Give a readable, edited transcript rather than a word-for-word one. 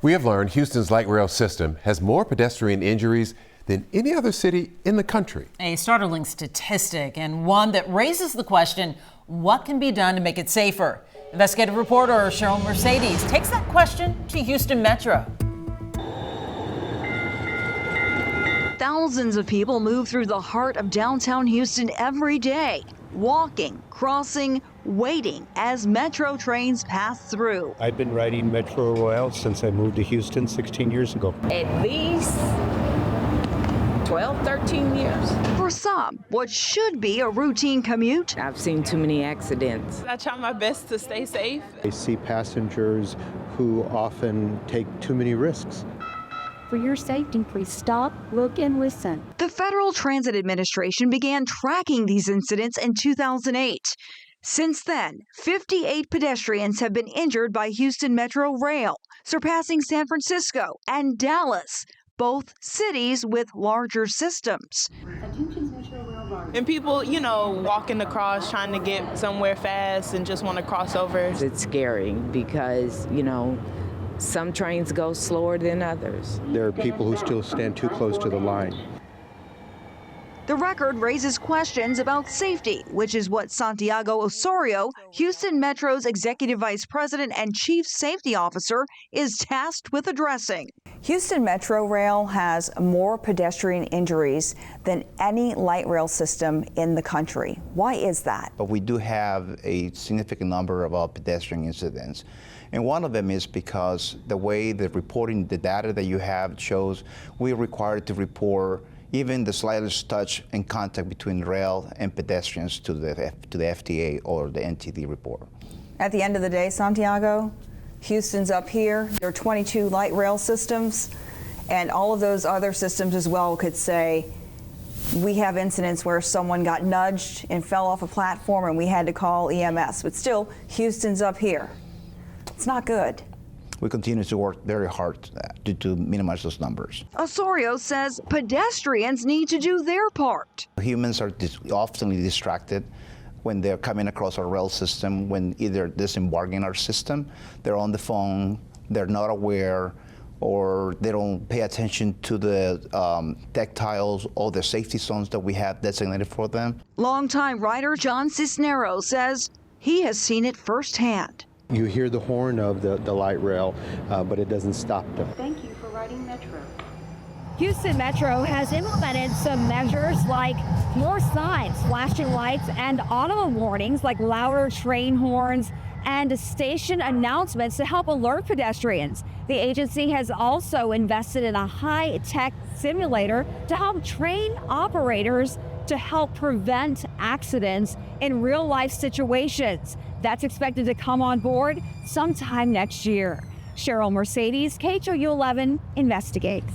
We have learned Houston's light rail system has more pedestrian injuries than any other city in the country. A startling statistic, and one that raises the question, what can be done to make it safer? Investigative reporter Cheryl Mercedes takes that question to Houston Metro. Thousands of people move through the heart of downtown Houston every day, walking, crossing, waiting as Metro trains pass through. I've been riding Metro Royal since I moved to Houston 16 years ago. At least 12, 13 years. For some, what should be a routine commute, I've seen too many accidents. I try my best to stay safe. I see passengers who often take too many risks. For your safety, please stop, look, and listen. the Federal Transit Administration began tracking these incidents in 2008. Since then, 58 pedestrians have been injured by Houston Metro Rail, surpassing San Francisco and Dallas, both cities with larger systems. And people, walking across, trying to get somewhere fast and just want to cross over. It's scary because, some trains go slower than others. There are people who still stand too close to the line. The record raises questions about safety, which is what Santiago Osorio, Houston Metro's Executive Vice President and Chief Safety Officer, is tasked with addressing. Houston Metro Rail has more pedestrian injuries than any light rail system in the country. Why is that? But we do have a significant number of pedestrian incidents. And one of them is because the way the reporting, the data that you have shows we're required to report even the slightest touch and contact between rail and pedestrians to the FTA or the NTD report. At the end of the day, Santiago, Houston's up here. There are 22 light rail systems, and all of those other systems as well could say, we have incidents where someone got nudged and fell off a platform and we had to call EMS, but still, Houston's up here. It's not good. We continue to work very hard to minimize those numbers. Osorio says pedestrians need to do their part. Humans are often distracted when they're coming across our rail system, when either disembarking our system, they're on the phone, they're not aware, or they don't pay attention to the tactiles or the safety zones that we have designated for them. Longtime rider John Cisneros says he has seen it firsthand. You hear the horn of the light rail, but it doesn't stop them. Thank you for riding Metro. Houston Metro has implemented some measures like more signs, flashing lights, and audible warnings like louder train horns and station announcements to help alert pedestrians. The agency has also invested in a high-tech simulator to help train operators to help prevent accidents in real-life situations. That's expected to come on board sometime next year. Cheryl Mercedes, KHOU 11 investigates.